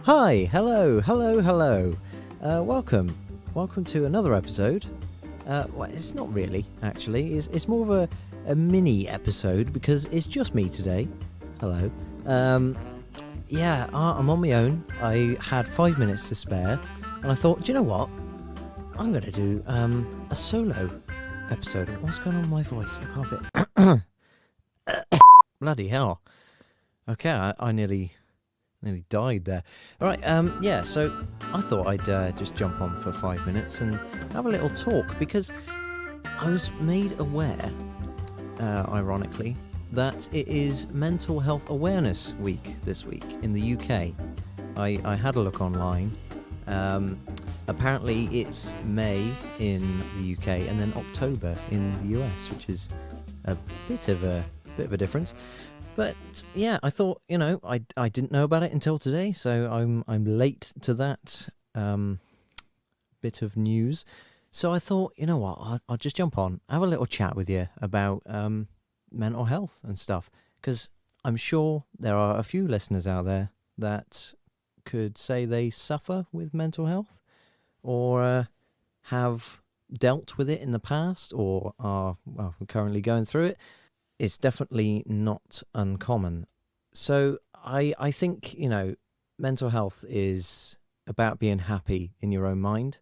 Hi, hello. Welcome to another episode. Well, it's not really, actually. It's more of a mini episode because it's just me today. Hello. I'm on my own. I had 5 minutes to spare, and I thought, do you know what? I'm going to do a solo episode. What's going on with my voice? I can't bit. Bloody hell. Okay, I nearly died there. All right, so I thought I'd just jump on for 5 minutes and have a little talk because I was made aware, ironically, that it is Mental Health Awareness Week this week in the UK. I had a look online. Apparently it's May in the UK and then October in the US, which is a bit of a difference. But yeah, I thought, I didn't know about it until today, so I'm late to that bit of news. So I thought, you know what, I'll just jump on, have a little chat with you about mental health and stuff, because I'm sure there are a few listeners out there that could say they suffer with mental health or have dealt with it in the past or are currently going through it. It's definitely not uncommon. So I think, mental health is about being happy in your own mind.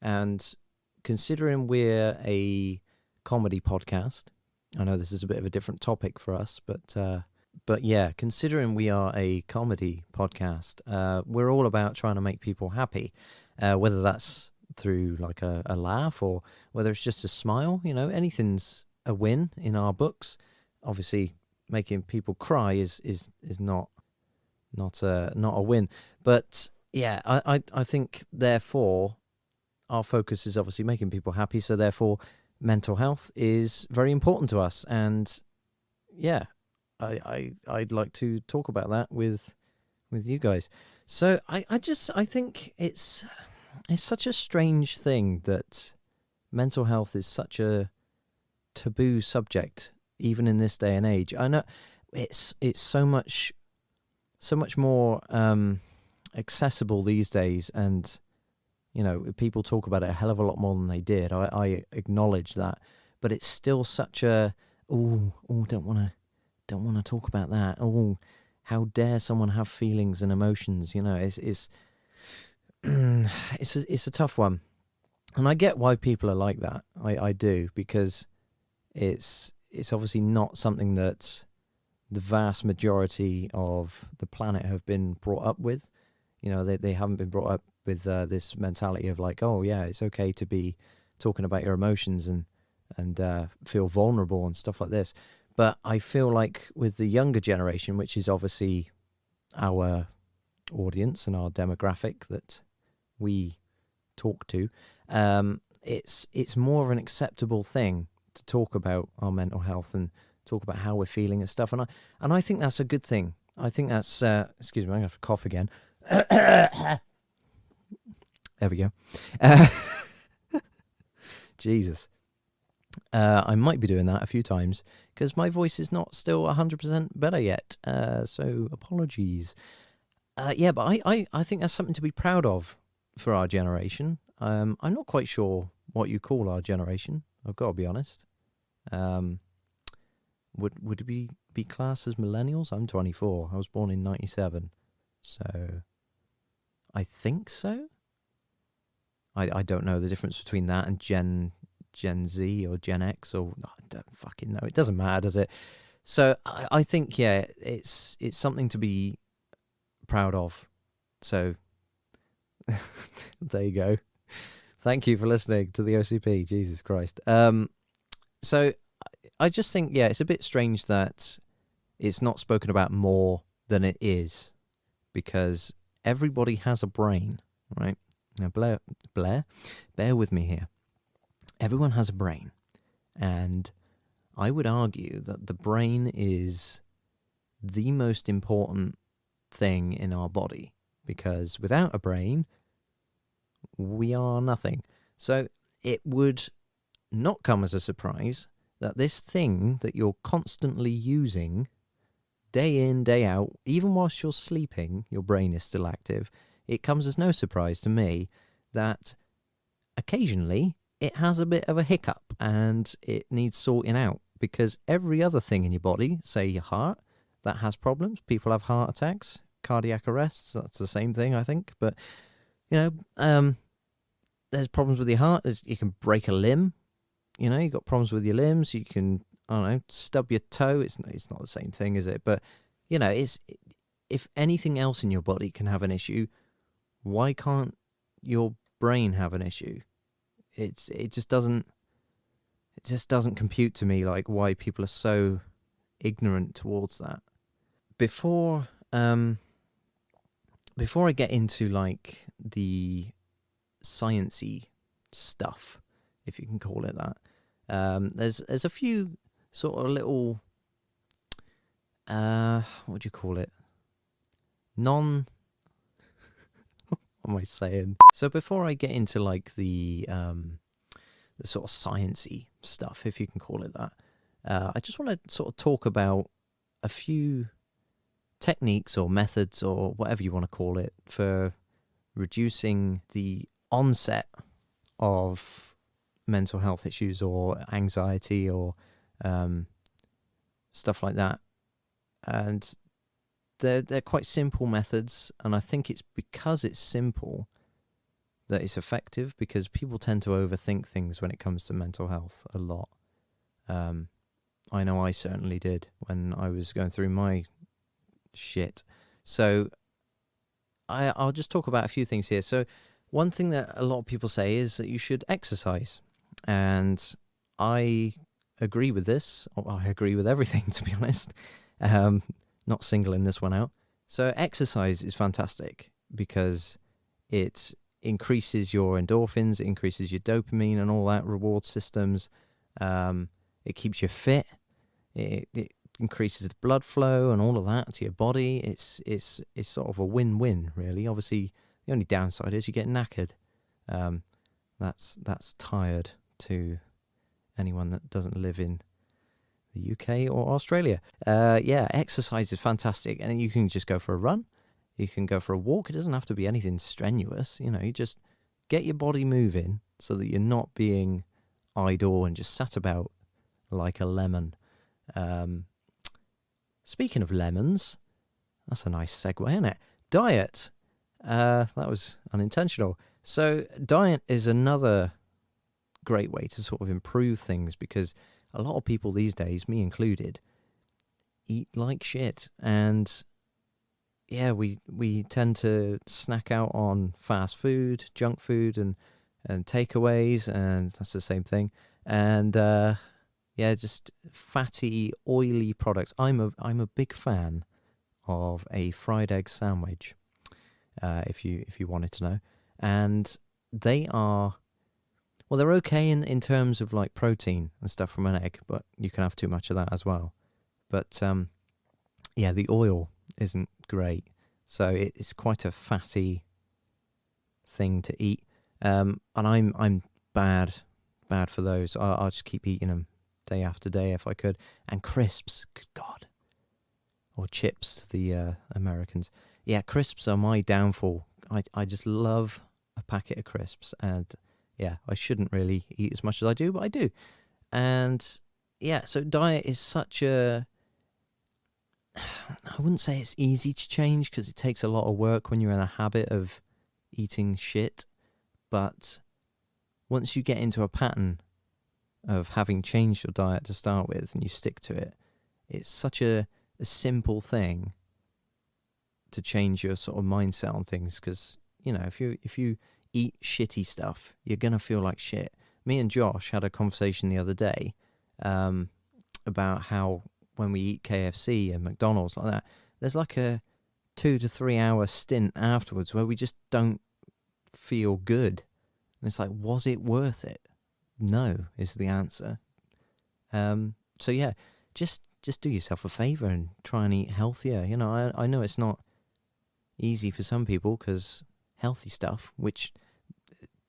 And considering we're a comedy podcast, I know this is a bit of a different topic for us, but yeah, considering we are a comedy podcast, we're all about trying to make people happy, whether that's through like a laugh or whether it's just a smile, anything's a win in our books. Obviously, making people cry is not a win. But yeah, I think therefore our focus is obviously making people happy. So therefore, mental health is very important to us. And yeah, I'd like to talk about that with you guys. So I think it's such a strange thing that mental health is such a taboo subject. Even in this day and age, I know it's so much more accessible these days, and people talk about it a hell of a lot more than they did. I acknowledge that, but it's still such a don't want to talk about that. Oh, how dare someone have feelings and emotions? It's it's a tough one, and I get why people are like that. I do, because it's obviously not something that the vast majority of the planet have been brought up with. They haven't been brought up with this mentality of like, oh yeah, it's okay to be talking about your emotions and feel vulnerable and stuff like this. But I feel like with the younger generation, which is obviously our audience and our demographic that we talk to, it's more of an acceptable thing to talk about our mental health and talk about how we're feeling and stuff, and I think that's a good thing. I think that's excuse me, I'm gonna have to cough again. There we go. Jesus, I might be doing that a few times because my voice is not still 100% better yet. So apologies. Yeah, but I think that's something to be proud of for our generation. I'm not quite sure what you call our generation. I've got to be honest. Would it be classed as millennials? I'm 24. I was born in 97. So I think so. I don't know the difference between that and Gen Z or Gen X, or I don't fucking know. It doesn't matter, does it? So I think, yeah, it's something to be proud of. So there you go. Thank you for listening to the OCP. Jesus Christ. So I just think, yeah, it's a bit strange that it's not spoken about more than it is, because everybody has a brain, right? Now, Blair, bear with me here. Everyone has a brain, and I would argue that the brain is the most important thing in our body, because without a brain, we are nothing. So it would not come as a surprise that this thing that you're constantly using day in, day out, even whilst you're sleeping, your brain is still active. It comes as no surprise to me that occasionally it has a bit of a hiccup and it needs sorting out, because every other thing in your body, say your heart, that has problems. People have heart attacks, cardiac arrests. That's the same thing, I think. But, there's problems with your heart. You can break a limb. You've got problems with your limbs. You can, I don't know, stub your toe. It's not the same thing, is it? But, if anything else in your body can have an issue, why can't your brain have an issue? It just doesn't compute to me, like, why people are so ignorant towards that. Before I get into like the sciencey stuff, if you can call it that, there's a few sort of little what do you call it? What am I saying? So before I get into like the sort of sciencey stuff, if you can call it that, I just want to sort of talk about a few techniques or methods or whatever you want to call it for reducing the onset of mental health issues or anxiety or stuff like that. And they're quite simple methods, and I think it's because it's simple that it's effective, because people tend to overthink things when it comes to mental health a lot. I know I certainly did when I was going through my shit. So I'll just talk about a few things here. So one thing that a lot of people say is that you should exercise. And I agree with this. I agree with everything, to be honest. Not singling this one out. So exercise is fantastic because it increases your endorphins, it increases your dopamine and all that, reward systems. It keeps you fit. It increases the blood flow and all of that to your body. It's sort of a win-win, really. Obviously, the only downside is you get knackered. That's tired to anyone that doesn't live in the UK or Australia. Exercise is fantastic, and you can just go for a run. You can go for a walk. It doesn't have to be anything strenuous. You just get your body moving so that you're not being idle and just sat about like a lemon. Speaking of lemons, that's a nice segue, isn't it? Diet. That was unintentional. So diet is another great way to sort of improve things, because a lot of people these days, me included, eat like shit. And yeah, we tend to snack out on fast food, junk food, and takeaways, and that's the same thing. And just fatty, oily products. I'm a big fan of a fried egg sandwich, if you wanted to know. And they are, well, they're okay in terms of like protein and stuff from an egg, but you can have too much of that as well. But the oil isn't great, so it's quite a fatty thing to eat. And I'm bad for those. I'll just keep eating them day after day if I could. And crisps, good God, or chips, the Americans. Yeah, crisps are my downfall. I just love a packet of crisps, and yeah, I shouldn't really eat as much as I do, but I do. And yeah, so diet is such a, I wouldn't say it's easy to change, because it takes a lot of work when you're in a habit of eating shit. But once you get into a pattern of having changed your diet to start with and you stick to it, it's such a simple thing to change your sort of mindset on things. Because, if you eat shitty stuff, you're going to feel like shit. Me and Josh had a conversation the other day about how when we eat KFC and McDonald's like that, there's like a 2 to 3 hour stint afterwards where we just don't feel good. And it's like, was it worth it? No, is the answer. So yeah, just do yourself a favor and try and eat healthier. I know it's not easy for some people, because healthy stuff, which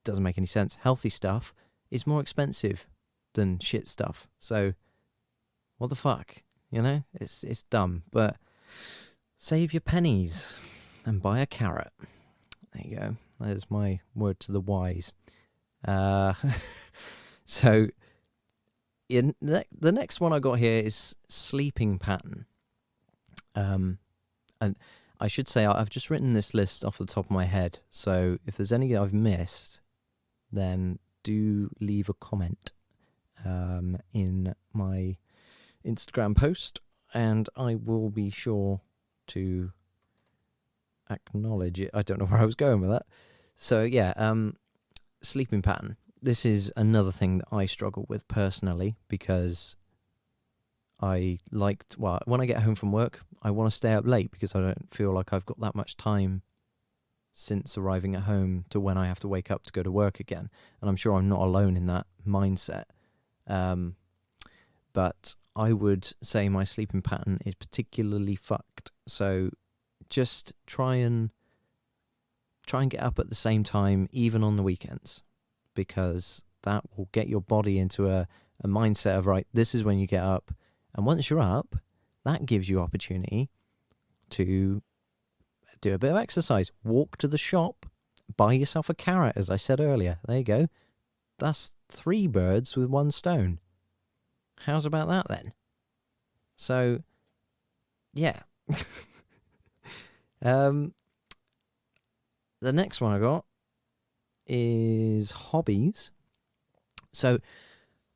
doesn't make any sense, healthy stuff is more expensive than shit stuff. So what the fuck? It's dumb. But Save your pennies and buy a carrot. There you go. There's my word to the wise. So the next one I got here is sleeping pattern. And I should say I've just written this list off the top of my head. So if there's any I've missed, then do leave a comment in my Instagram post, and I will be sure to acknowledge it. I don't know where I was going with that. So yeah, sleeping pattern. This is another thing that I struggle with personally, because when I get home from work, I want to stay up late because I don't feel like I've got that much time since arriving at home to when I have to wake up to go to work again. And I'm sure I'm not alone in that mindset. But I would say my sleeping pattern is particularly fucked. So just try and get up at the same time, even on the weekends, because that will get your body into a mindset of, right, this is when you get up. And once you're up, that gives you opportunity to do a bit of exercise, walk to the shop, buy yourself a carrot, as I said earlier. There you go. That's 3 birds with 1 stone. How's about that then? So, yeah. The next one I got is hobbies. So,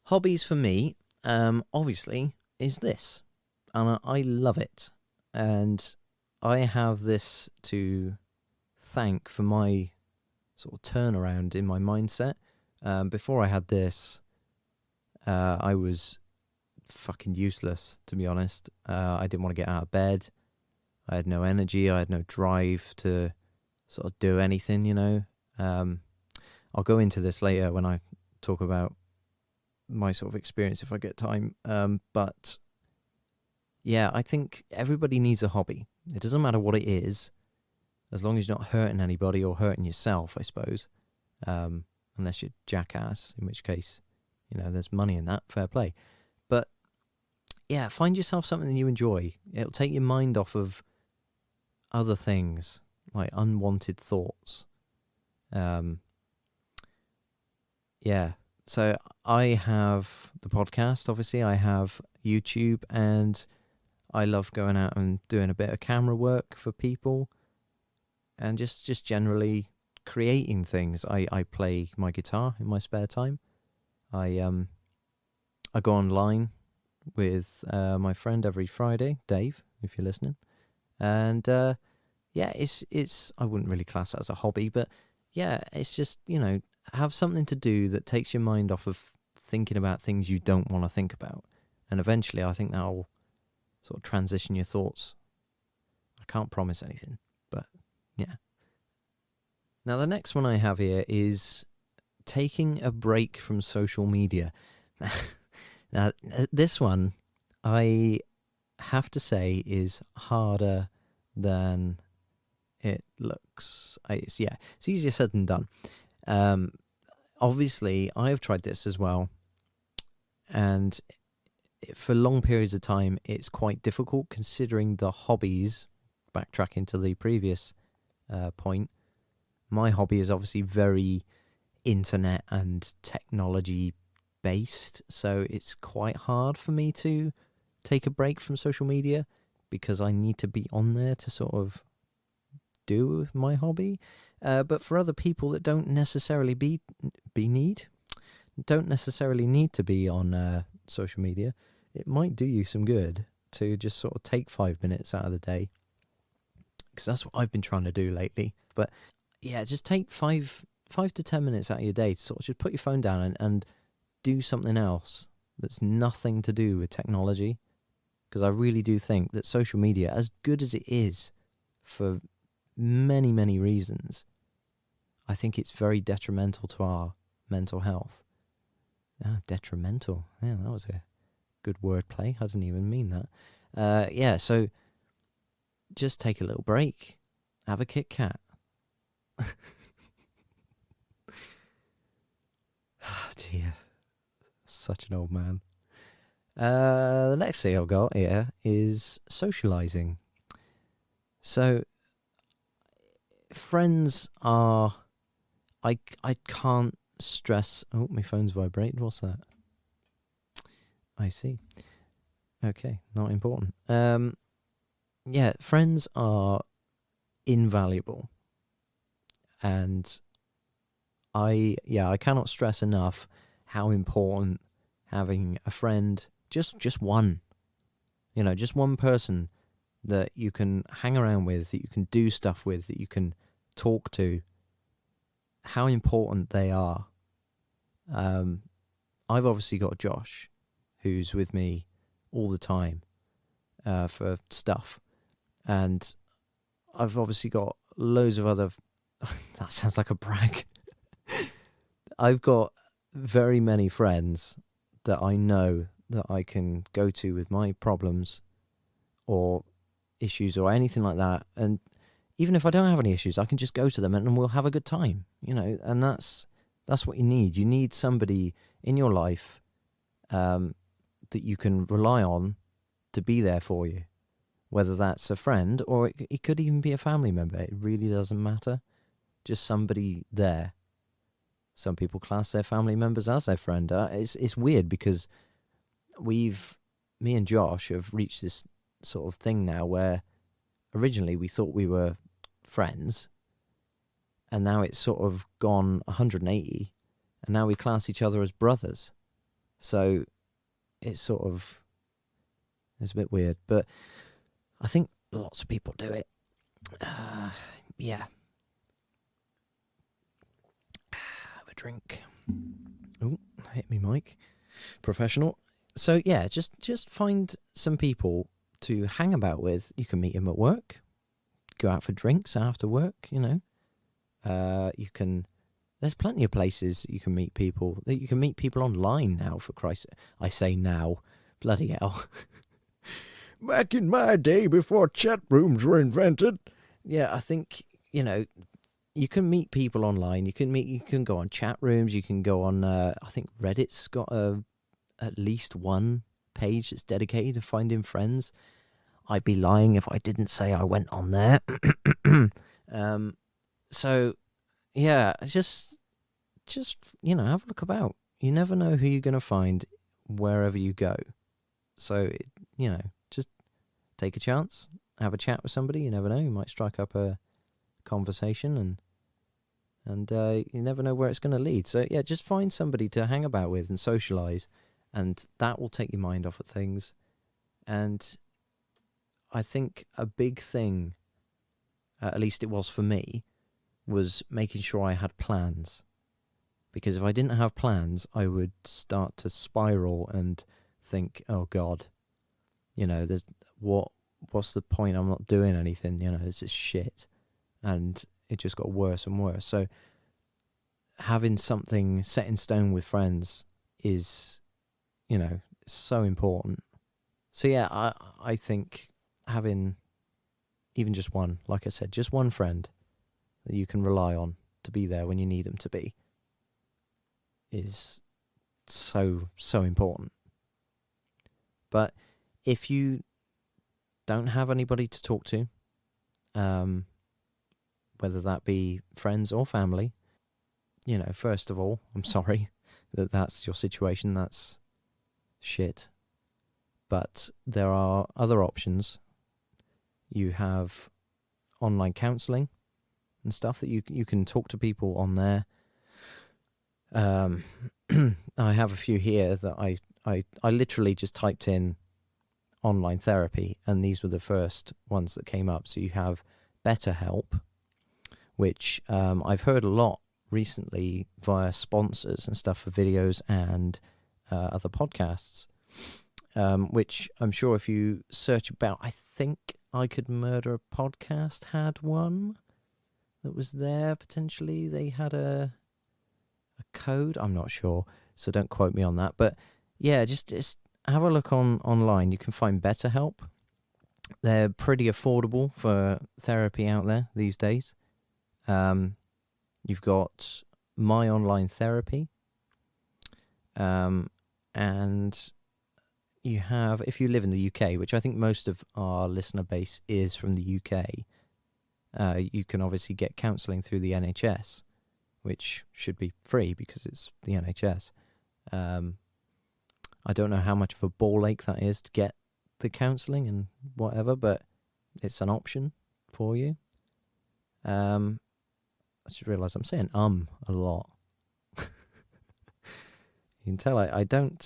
hobbies for me, obviously, is this. And I love it. And I have this to thank for my sort of turnaround in my mindset. Before I had this, I was fucking useless, to be honest. I didn't want to get out of bed. I had no energy. I had no drive to sort of do anything, you know. I'll go into this later when I talk about my sort of experience if I get time. But yeah, I think everybody needs a hobby. It doesn't matter what it is, as long as you're not hurting anybody or hurting yourself, I suppose. Unless you're jackass, in which case, you know, there's money in that, fair play. But yeah, find yourself something that you enjoy. It'll take your mind off of other things, like unwanted thoughts. Yeah, so I have the podcast, obviously. I have YouTube, and I love going out and doing a bit of camera work for people, and just generally creating things. I play my guitar in my spare time. I go online with my friend every Friday, Dave, if you're listening. And yeah, it's I wouldn't really class that as a hobby, but yeah, it's just, you know, have something to do that takes your mind off of thinking about things you don't want to think about. And eventually I think that'll sort of transition your thoughts. I can't promise anything, but yeah. Now the next one I have here is taking a break from social media. Now this one, I have to say, is harder than it looks. It's easier said than done. Obviously, I have tried this as well, and for long periods of time, it's quite difficult considering the hobbies. Backtracking to the previous point, my hobby is obviously very internet and technology based, so it's quite hard for me to take a break from social media because I need to be on there to sort of do my hobby. But for other people that don't necessarily don't necessarily need to be on social media, it might do you some good to just sort of take 5 minutes out of the day, because that's what I've been trying to do lately. But yeah, just take 5 to 10 minutes out of your day to sort of just put your phone down and do something else that's nothing to do with technology. Because I really do think that social media, as good as it is for many, many reasons, I think it's very detrimental to our mental health. Detrimental. Yeah, that was a good wordplay. I didn't even mean that. Yeah, so just take a little break. Have a Kit Kat. Oh dear. Such an old man. The next thing I've got here is socialising. So friends are, I can't stress. Oh, my phone's vibrating. What's that? I see. Okay, not important. Yeah, friends are invaluable, and I cannot stress enough how important having a friend, just one, just one person that you can hang around with, that you can do stuff with, that you can talk to, how important they are. I've obviously got Josh, who's with me all the time for stuff, and I've obviously got loads of other. That sounds like a brag. I've got very many friends that I know that I can go to with my problems or issues or anything like that. And even if I don't have any issues, I can just go to them and we'll have a good time, and that's what you need. You need somebody in your life that you can rely on to be there for you, whether that's a friend or it could even be a family member. It really doesn't matter. Just somebody there. Some people class their family members as their friend. It's weird because me and Josh have reached this sort of thing now where originally we thought we were friends, and now it's sort of gone 180, and now we class each other as brothers. So it's a bit weird, but I think lots of people do it. Yeah. Have a drink. Oh, hit me mic. Professional. So yeah, just find some people to hang about with. You can meet them at work, go out for drinks after work, you can, there's plenty of places you can meet people. That you can meet people online now, for Christ's sake. I say now, bloody hell. Back in my day, before chat rooms were invented. Yeah, I think, you can meet people online. You can go on chat rooms. You can go on, I think Reddit's got at least one page that's dedicated to finding friends. I'd be lying if I didn't say I went on there. So yeah, just have a look about. You never know who you're going to find wherever you go. So, just take a chance, have a chat with somebody. You never know, you might strike up a conversation, and you never know where it's going to lead. So yeah, just find somebody to hang about with and socialise, and that will take your mind off of things. And I think a big thing, at least it was for me, was making sure I had plans. Because if I didn't have plans, I would start to spiral and think, oh God, what's the point? I'm not doing anything, this is shit. And it just got worse and worse. So having something set in stone with friends is, so important. So yeah, I think having even just one, like I said, just one friend that you can rely on to be there when you need them to be is so important. But if you don't have anybody to talk to, whether that be friends or family, first of all, I'm sorry that that's your situation. That's shit. But there are other options. You have online counselling and stuff that you can talk to people on there. I have a few here that I literally just typed in online therapy, and these were the first ones that came up. So you have BetterHelp, which I've heard a lot recently via sponsors and stuff for videos and other podcasts, which I'm sure if you search about, I think I Could Murder a Podcast had one that was there potentially. They had a code, I'm not sure, so don't quote me on that. But yeah, just have a look online. You can find BetterHelp. They're pretty affordable for therapy out there these days. You've got My Online Therapy, and you have, if you live in the UK, which I think most of our listener base is from the UK, You can obviously get counselling through the NHS, which should be free because it's the NHS. I don't know how much of a ball ache that is to get the counselling and whatever, but it's an option for you. I just realised I'm saying a lot. You can tell I don't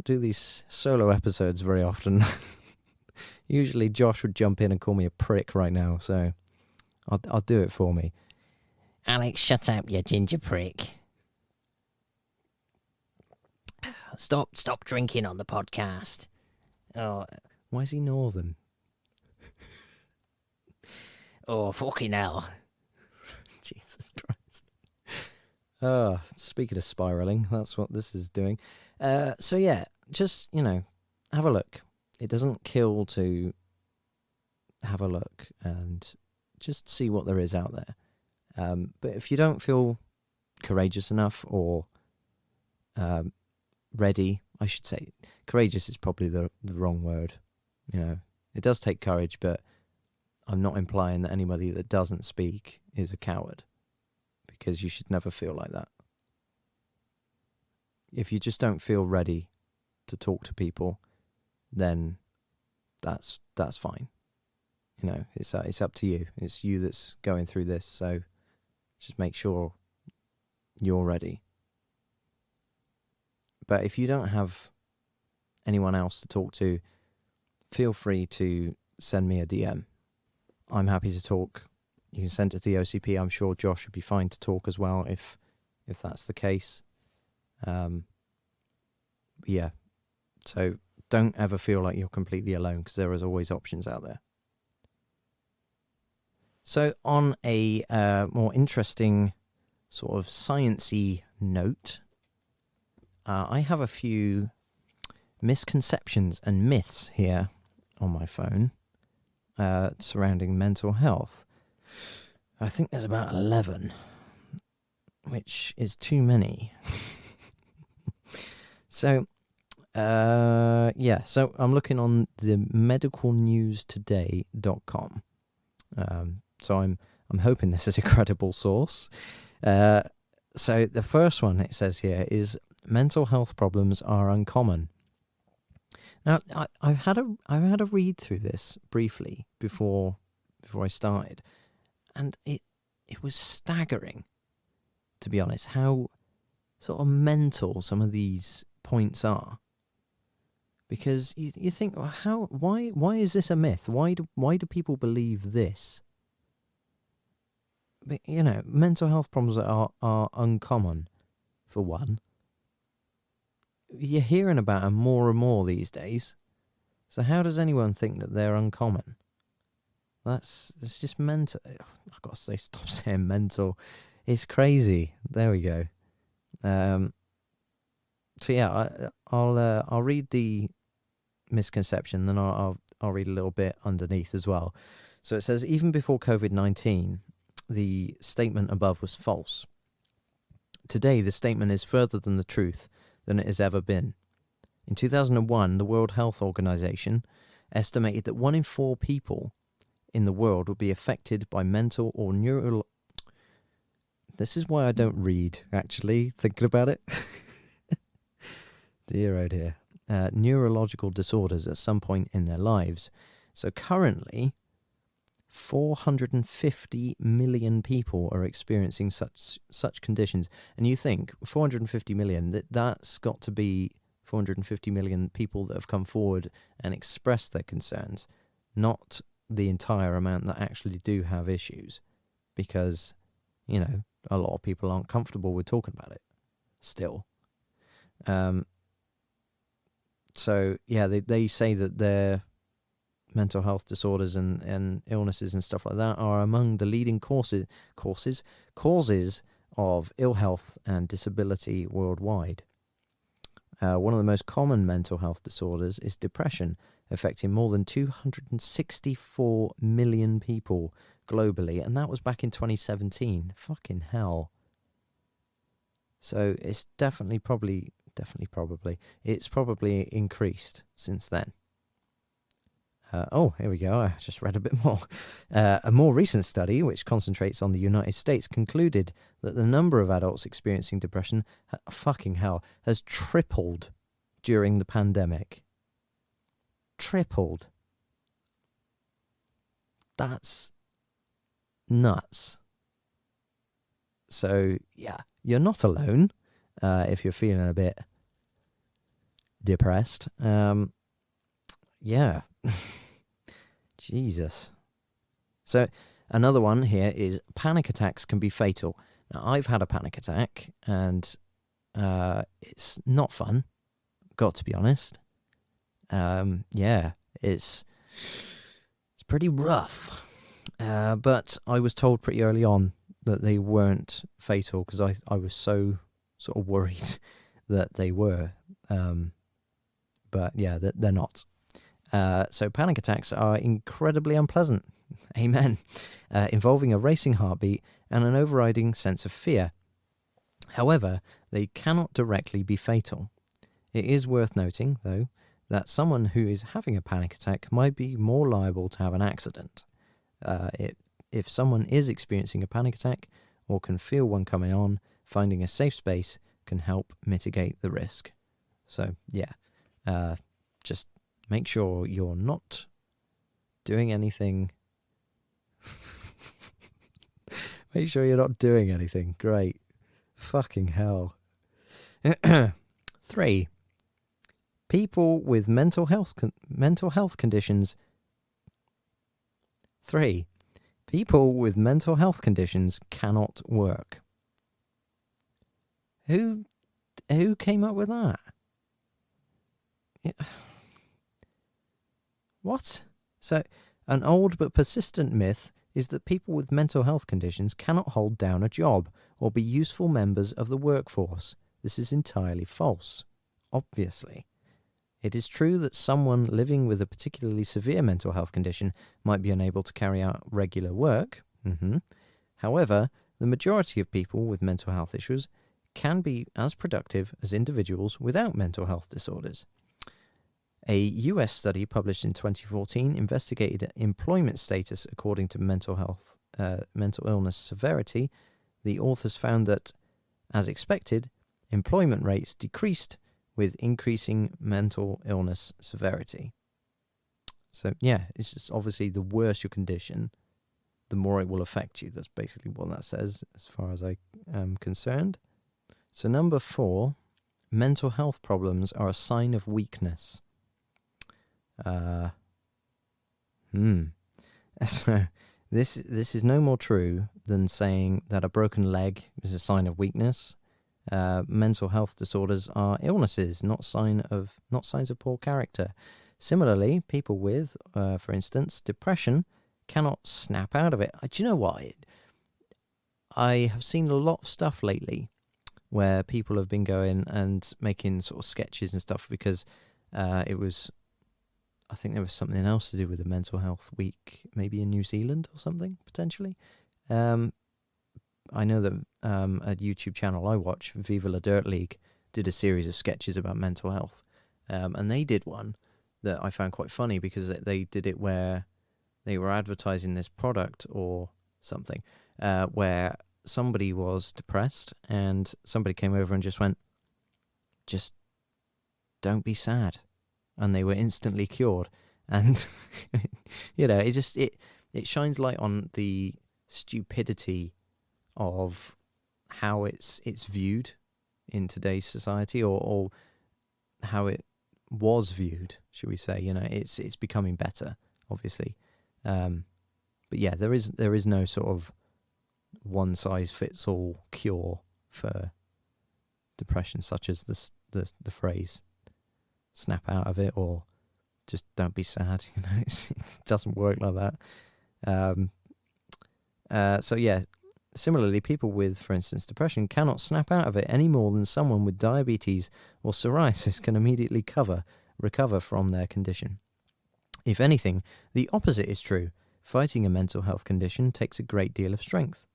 do these solo episodes very often. Usually Josh would jump in and call me a prick right now, so I'll do it for me. Alex, shut up, you ginger prick. Stop drinking on the podcast. Oh, why is he northern? Oh, fucking hell. Jesus Christ. Speaking of spiralling, that's what this is doing. So yeah, just, have a look. It doesn't kill to have a look and just see what there is out there. But if you don't feel courageous enough or ready, I should say, courageous is probably the wrong word. It does take courage, but I'm not implying that anybody that doesn't speak is a coward, because you should never feel like that. If you just don't feel ready to talk to people, then that's fine. It's up to you. It's you that's going through this, so just make sure you're ready. But if you don't have anyone else to talk to, feel free to send me a DM. I'm happy to talk. You can send it to the OCP. I'm sure Josh would be fine to talk as well if that's the case. Yeah. So don't ever feel like you're completely alone, because there is always options out there. So on a more interesting sort of sciencey note, I have a few misconceptions and myths here on my phone surrounding mental health. I think there's about 11, which is too many. So, so I'm looking on the medicalnewstoday.com. So I'm hoping this is a credible source. So the first one it says here is mental health problems are uncommon. Now I've had a read through this briefly before I started, and it was staggering, to be honest, how sort of mental some of these points are. Because you think, well, why is this a myth? Why do people believe this? But, mental health problems are uncommon, for one. You're hearing about them more and more these days. So how does anyone think that they're uncommon? It's just mental. I've got to say, stop saying mental. It's crazy. There we go. So yeah, I'll read the misconception, then I'll read a little bit underneath as well. So it says, even before COVID-19, the statement above was false. Today, the statement is further than the truth than it has ever been. In 2001, the World Health Organization estimated that 1 in 4 people in the world would be affected by mental or neural... This is why I don't read, actually, thinking about it. Dear, oh dear. Neurological disorders at some point in their lives. So currently, 450 million people are experiencing such conditions. And you think, 450 million, that's got to be 450 million people that have come forward and expressed their concerns, not the entire amount that actually do have issues. Because, a lot of people aren't comfortable with talking about it still. So, yeah, they say that their mental health disorders and illnesses and stuff like that are among the leading causes of ill health and disability worldwide. One of the most common mental health disorders is depression, affecting more than 264 million people globally, and that was back in 2017. Fucking hell. So it's it's probably increased since then. Here we go. I just read a bit more. A more recent study, which concentrates on the United States, concluded that the number of adults experiencing depression, fucking hell, has tripled during the pandemic. Tripled. That's nuts. So, yeah, you're not alone if you're feeling a bit depressed. Yeah. Jesus. So, another one here is panic attacks can be fatal. Now, I've had a panic attack, and it's not fun, got to be honest. Yeah, it's pretty rough. But I was told pretty early on that they weren't fatal because I was so sort of worried that they were. But yeah, they're not. So panic attacks are incredibly unpleasant. Amen. Involving a racing heartbeat and an overriding sense of fear. However, they cannot directly be fatal. It is worth noting, though, that someone who is having a panic attack might be more liable to have an accident. If someone is experiencing a panic attack or can feel one coming on, finding a safe space can help mitigate the risk. So, yeah, just make sure you're not doing anything. Make sure you're not doing anything. Great. Fucking hell. 3. People with mental health conditions. 3. People with mental health conditions cannot work. Who came up with that? What? So, an old but persistent myth is that people with mental health conditions cannot hold down a job or be useful members of the workforce. This is entirely false, obviously. It is true that someone living with a particularly severe mental health condition might be unable to carry out regular work. However, the majority of people with mental health issues can be as productive as individuals without mental health disorders. A US study published in 2014 investigated employment status according to mental illness severity. The authors found that, as expected, employment rates decreased with increasing mental illness severity. So, yeah, it's just obviously the worse your condition, the more it will affect you. That's basically what that says, as far as I am concerned. So, number 4, mental health problems are a sign of weakness. So, this is no more true than saying that a broken leg is a sign of weakness. Mental health disorders are illnesses, not signs of poor character. Similarly, people with, for instance, depression cannot snap out of it. Do you know what? I have seen a lot of stuff lately where people have been going and making sort of sketches and stuff because I think there was something else to do with the Mental Health Week, maybe in New Zealand or something, potentially. I know that a YouTube channel I watch, Viva La Dirt League, did a series of sketches about mental health. And they did one that I found quite funny because they did it where they were advertising this product or something, where somebody was depressed and somebody came over and just went, just don't be sad. And they were instantly cured. And, it shines light on the stupidity of how it's viewed in today's society, or how it was viewed, should we say. It's becoming better, obviously. But yeah, there is no sort of one-size-fits-all cure for depression, such as the phrase snap out of it or just don't be sad. It doesn't work like that. So yeah, similarly, people with, for instance, depression cannot snap out of it any more than someone with diabetes or psoriasis can immediately recover from their condition. If anything, the opposite is true. Fighting a mental health condition takes a great deal of strength.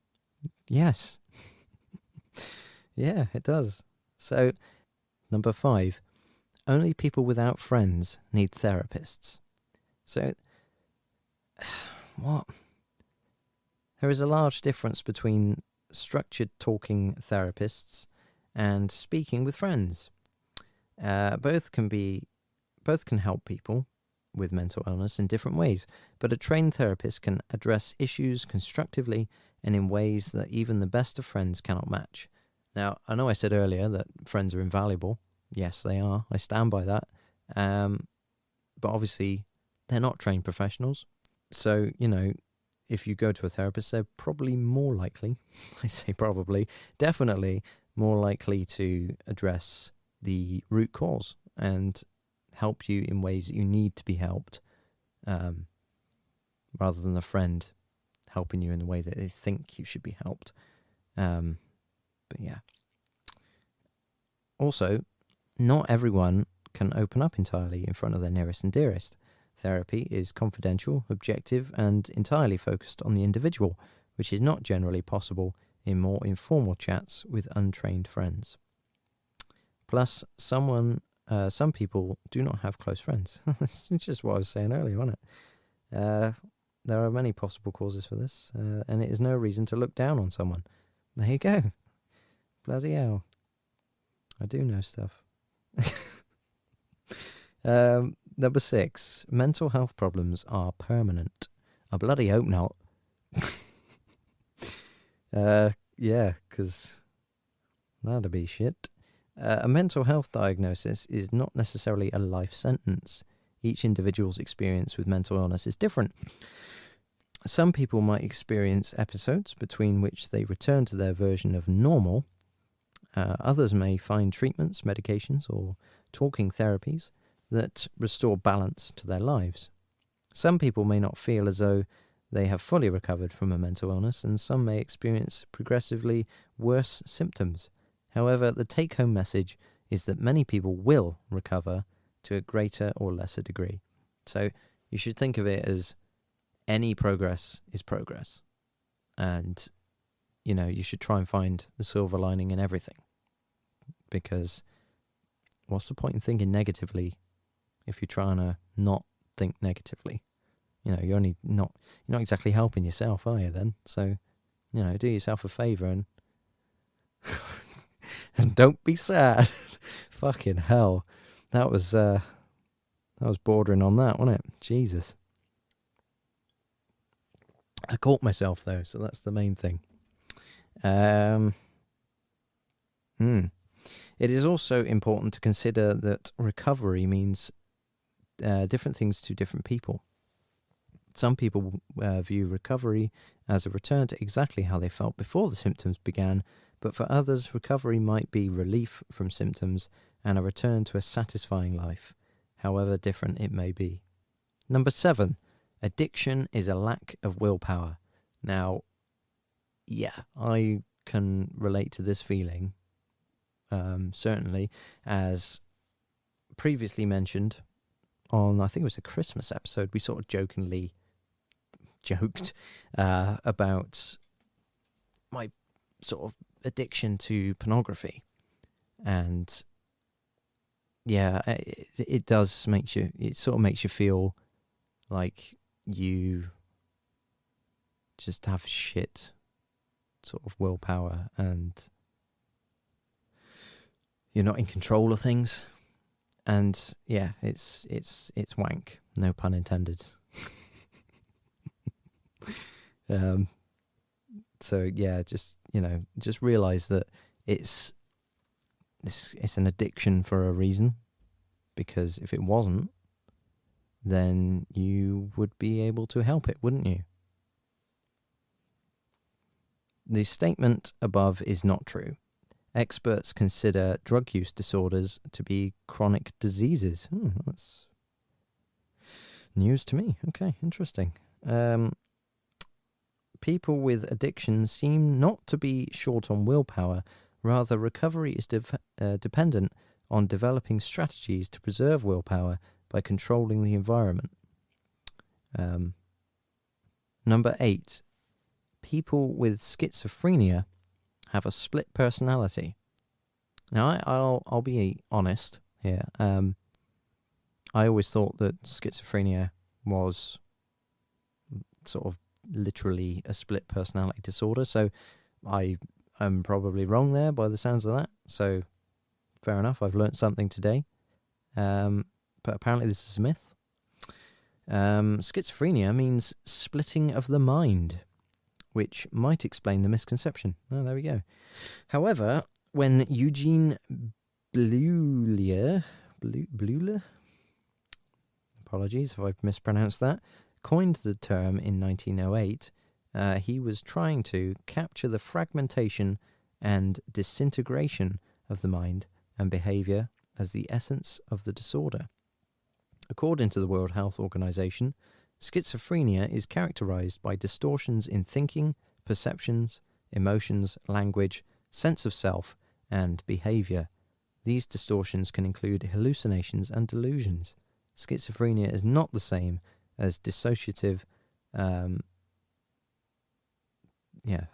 Yes. Yeah, it does. So, number 5, only people without friends need therapists. So, what? There is a large difference between structured talking therapists and speaking with friends. Both can help people with mental illness in different ways, but a trained therapist can address issues constructively and in ways that even the best of friends cannot match. Now, I know I said earlier that friends are invaluable. Yes, they are. I stand by that. But obviously, they're not trained professionals. So, if you go to a therapist, they're probably more likely, I say probably, definitely more likely to address the root cause and help you in ways that you need to be helped, rather than a friend helping you in the way that they think you should be helped. But yeah. Also, not everyone can open up entirely in front of their nearest and dearest. Therapy is confidential, objective, and entirely focused on the individual, which is not generally possible in more informal chats with untrained friends. Plus, some people do not have close friends. That's just what I was saying earlier, wasn't it? There are many possible causes for this, and it is no reason to look down on someone. There you go. Bloody hell. I do know stuff. Number 6, mental health problems are permanent. I bloody hope not. Yeah, because that'd be shit. A mental health diagnosis is not necessarily a life sentence. Each individual's experience with mental illness is different. Some people might experience episodes between which they return to their version of normal. Others may find treatments, medications, or talking therapies that restore balance to their lives. Some people may not feel as though they have fully recovered from a mental illness, and some may experience progressively worse symptoms. However, the take-home message is that many people will recover to a greater or lesser degree. So you should think of it as any progress is progress. And, you should try and find the silver lining in everything. Because what's the point in thinking negatively if you're trying to not think negatively? You're not exactly helping yourself, are you then? So, do yourself a favour and and don't be sad. Fucking hell. That was bordering on that, wasn't it? Jesus. I caught myself though, so that's the main thing. It is also important to consider that recovery means different things to different people. Some people view recovery as a return to exactly how they felt before the symptoms began, but for others, recovery might be relief from symptoms and a return to a satisfying life, however different it may be. Number 7, addiction is a lack of willpower. Now, yeah, I can relate to this feeling, certainly, as previously mentioned on, I think it was a Christmas episode, we sort of jokingly joked about my sort of addiction to pornography. And yeah, it does it sort of makes you feel like you just have shit sort of willpower and you're not in control of things. And yeah, it's wank, no pun intended. So yeah, just realize that it's an addiction for a reason, because if it wasn't, then you would be able to help it, wouldn't you? The statement above is not true. Experts consider drug use disorders to be chronic diseases. That's news to me. Okay, interesting. People with addiction seem not to be short on willpower. Rather, recovery is dependent on developing strategies to preserve willpower by controlling the environment. Number 8. People with schizophrenia have a split personality. Now, I'll be honest here. I always thought that schizophrenia was sort of literally a split personality disorder. So I am probably wrong there by the sounds of that. So fair enough. I've learnt something today. But apparently this is a myth. Schizophrenia means splitting of the mind, which might explain the misconception. Oh, there we go. However, when Eugene Bleuler, apologies if I've mispronounced that, coined the term in 1908, he was trying to capture the fragmentation and disintegration of the mind and behavior as the essence of the disorder. According to the World Health Organization, schizophrenia is characterized by distortions in thinking, perceptions, emotions, language, sense of self, and behavior. These distortions can include hallucinations and delusions. Schizophrenia is not the same as dissociative, I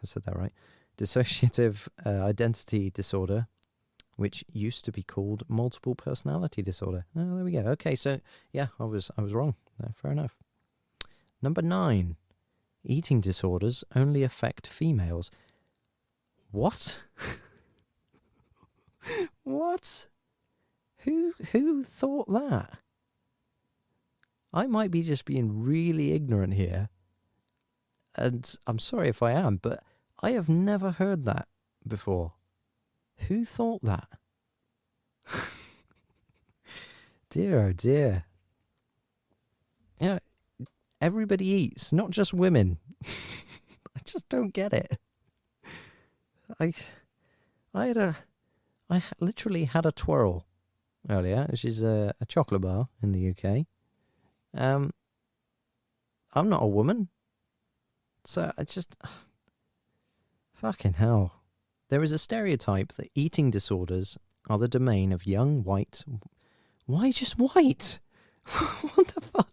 said that right, dissociative identity disorder, which used to be called multiple personality disorder. Oh, there we go. Okay, so yeah, I was wrong. Fair enough. Number 9, eating disorders only affect females. What? What? Who thought that? I might be just being really ignorant here, and I'm sorry if I am, but I have never heard that before. Who thought that? Dear, oh dear. Yeah, everybody eats, not just women. I just don't get it. I literally had a twirl earlier, which is a chocolate bar in the UK. I'm not a woman, so I just fucking hell. There is a stereotype that eating disorders are the domain of young white... Why just white? What the fuck?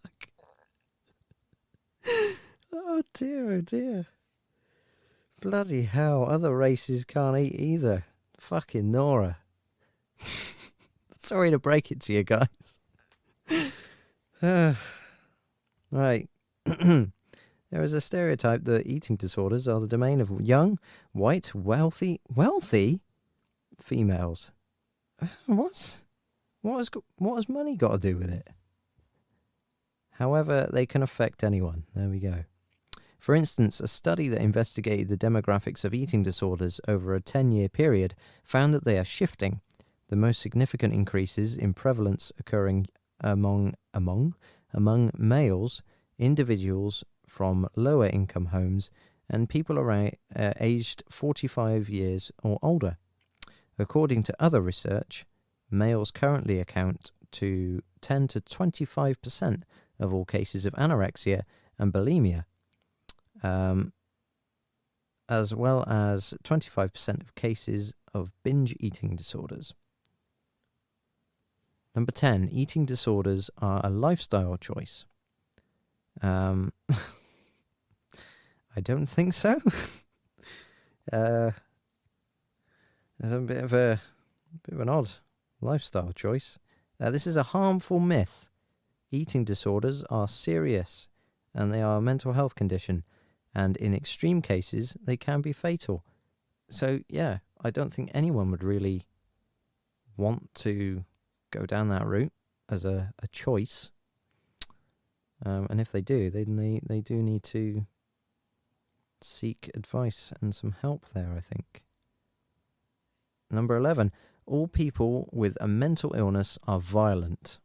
Oh dear. Bloody hell, other races can't eat either. Fucking Nora. Sorry to break it to you guys. Right. There is a stereotype that eating disorders are the domain of young, white, wealthy females. What has money got to do with it? However, they can affect anyone. There we go. For instance, a study that investigated the demographics of eating disorders over a 10-year period found that they are shifting. The most significant increases in prevalence occurring among males, individuals from lower income homes, and people around aged 45 years or older. According to other research, males currently account to 10 to 25% of all cases of anorexia and bulimia, as well as 25% of cases of binge eating disorders. Number 10, eating disorders are a lifestyle choice. I don't think so. There's a bit of an odd lifestyle choice. This is a harmful myth. Eating disorders are serious, and they are a mental health condition, and in extreme cases, they can be fatal. So, yeah, I don't think anyone would really want to go down that route as a choice. And if they do, then they do need to seek advice and some help there, I think. Number 11, all people with a mental illness are violent.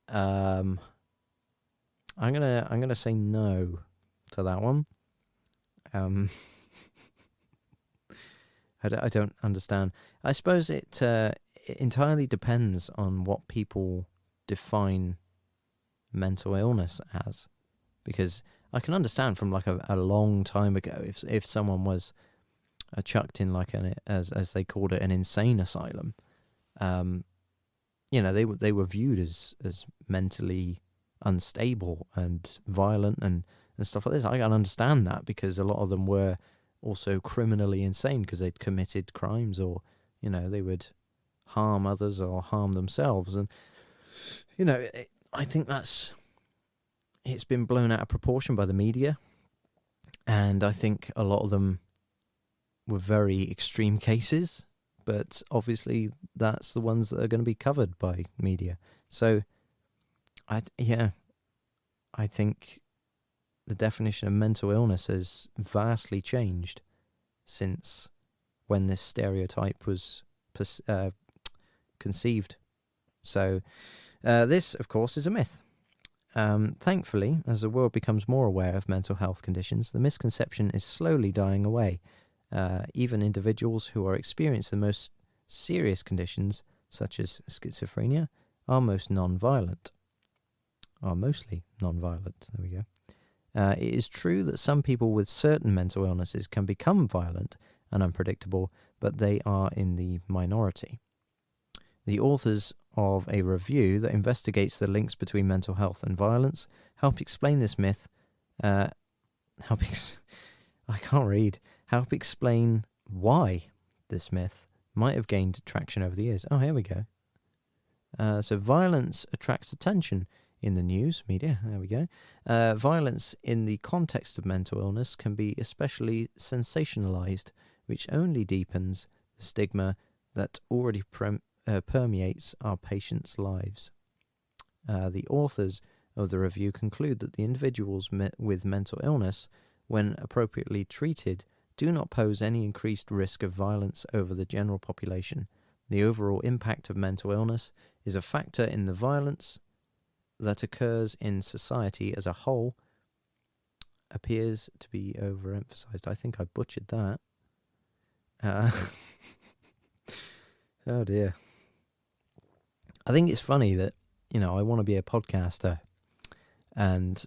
I'm gonna say no to that one. I don't understand. I suppose it entirely depends on what people define mental illness as, because I can understand from like a long time ago if someone was chucked in like as they called it, an insane asylum, they were viewed as mentally unstable and violent and stuff like this. I can understand that, because a lot of them were also criminally insane because they'd committed crimes, or they would harm others or harm themselves. And I think that's it's been blown out of proportion by the media, and I think a lot of them were very extreme cases, but obviously that's the ones that are going to be covered by media. So, I think the definition of mental illness has vastly changed since when this stereotype was conceived. So, this, of course, is a myth. Thankfully, as the world becomes more aware of mental health conditions, the misconception is slowly dying away. Even individuals who are experiencing the most serious conditions, such as schizophrenia, are mostly non-violent. There we go. It is true that some people with certain mental illnesses can become violent and unpredictable, but they are in the minority. The authors of a review that investigates the links between mental health and violence help explain this myth. Help explain why this myth might have gained traction over the years. Oh, here we go. So violence attracts attention in the news media. There we go. Violence in the context of mental illness can be especially sensationalized, which only deepens the stigma that already permeates our patients' lives. The authors of the review conclude that the individuals with mental illness, when appropriately treated, do not pose any increased risk of violence over the general population. The overall impact of mental illness is a factor in the violence that occurs in society as a whole appears to be overemphasized. I think I butchered that. Oh dear. I think it's funny that, I want to be a podcaster, and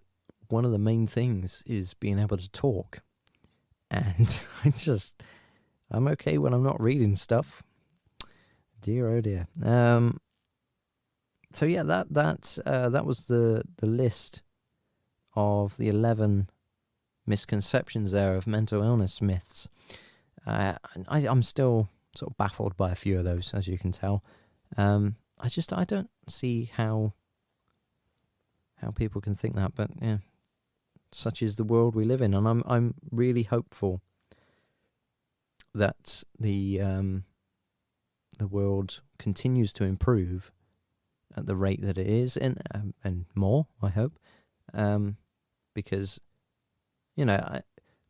one of the main things is being able to talk. And I'm okay when I'm not reading stuff. Dear, oh dear. So yeah, that was the list of the 11 misconceptions there of mental illness myths. I'm still sort of baffled by a few of those, as you can tell. I don't see how people can think that, but yeah, such is the world we live in, and I'm really hopeful that the world continues to improve at the rate that it is, and more, I hope, because the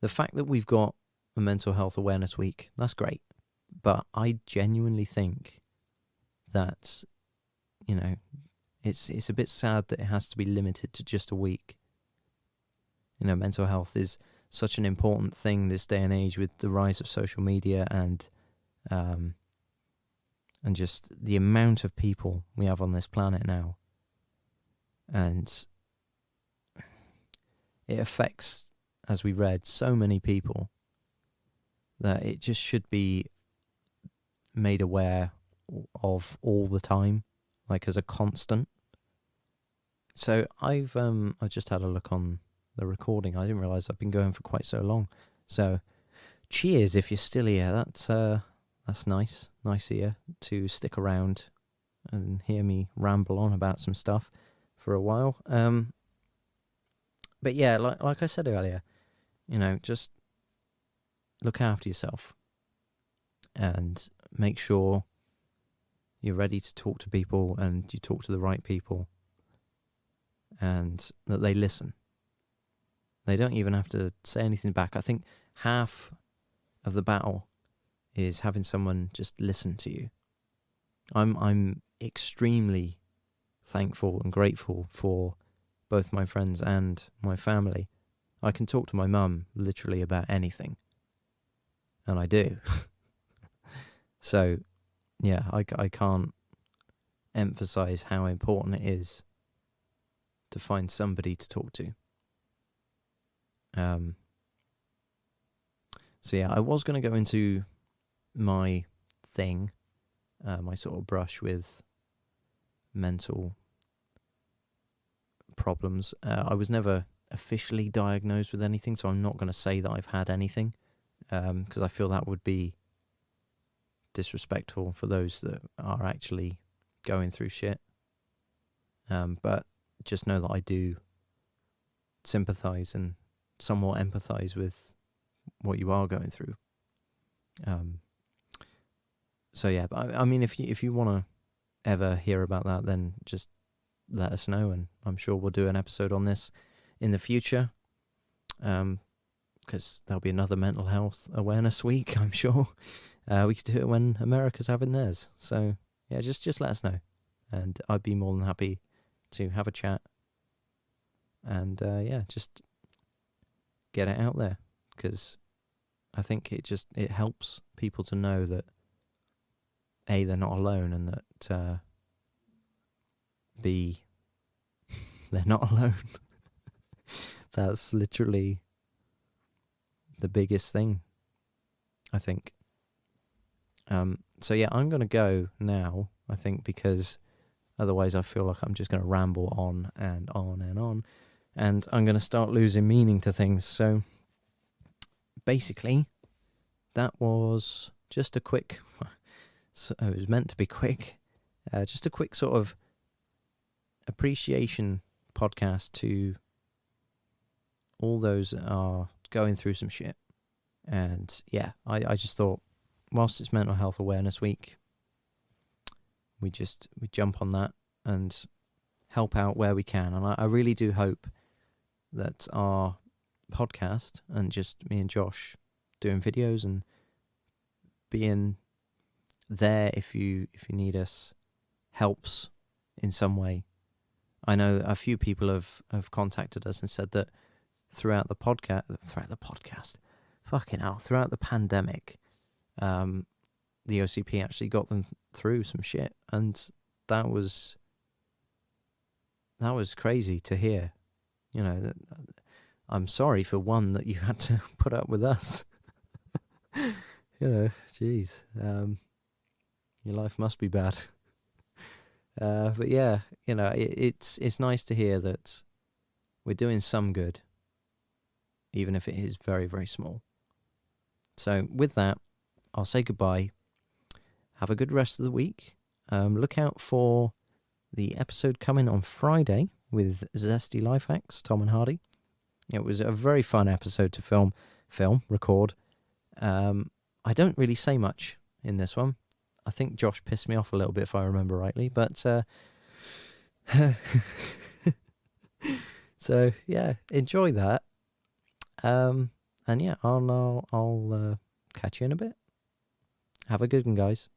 fact that we've got a Mental Health Awareness Week, that's great, but I genuinely think that it's a bit sad that it has to be limited to just a week. Mental health is such an important thing this day and age with the rise of social media and just the amount of people we have on this planet now. And it affects, as we read, so many people that it just should be made aware of all the time, like as a constant. So I've just had a look on the recording. I didn't realise I've been going for quite so long. So cheers if you're still here. That's nice of you to stick around and hear me ramble on about some stuff for a while. But yeah, like I said earlier, just look after yourself and make sure you're ready to talk to people and you talk to the right people and that they listen. They don't even have to say anything back. I think half of the battle is having someone just listen to you. I'm extremely thankful and grateful for both my friends and my family. I can talk to my mum literally about anything, and I do. So, yeah, I can't emphasize how important it is to find somebody to talk to. So yeah, I was going to go into my thing, my sort of brush with mental problems. I was never officially diagnosed with anything, so I'm not going to say that I've had anything, because I feel that would be disrespectful for those that are actually going through shit. But just know that I do sympathize and somewhat empathize with what you are going through. So yeah, but I mean, if you want to ever hear about that, then just let us know, and I'm sure we'll do an episode on this in the future. Because there'll be another mental health awareness week, I'm sure. We could do it when America's having theirs. So yeah, just let us know, and I'd be more than happy to have a chat. And yeah, just get it out there, because I think it helps people to know that A, they're not alone, and that B, they're not alone. That's literally the biggest thing, I think. So yeah, I'm going to go now, I think, because otherwise I feel like I'm just going to ramble on and on and on, and I'm going to start losing meaning to things. So basically, that was just a quick, so it was meant to be quick, just a quick sort of appreciation podcast to all those that are going through some shit. And yeah, I just thought, whilst it's Mental Health Awareness Week, we jump on that and help out where we can. And I really do hope that our podcast, and just me and Josh doing videos and being there if you need us, helps in some way. I know a few people have contacted us and said that throughout the pandemic, the OCP actually got them through some shit, and that was crazy to hear. You know, I'm sorry for one that you had to put up with us. You know, jeez, your life must be bad. But yeah, you know, it's nice to hear that we're doing some good, even if it is very, very small. So with that, I'll say goodbye. Have a good rest of the week. Look out for the episode coming on Friday with Zesty Life Hacks, Tom and Hardy. It was a very fun episode to record. I don't really say much in this one. I think Josh pissed me off a little bit, if I remember rightly. But so yeah, enjoy that. And yeah, I'll catch you in a bit. Have a good one, guys.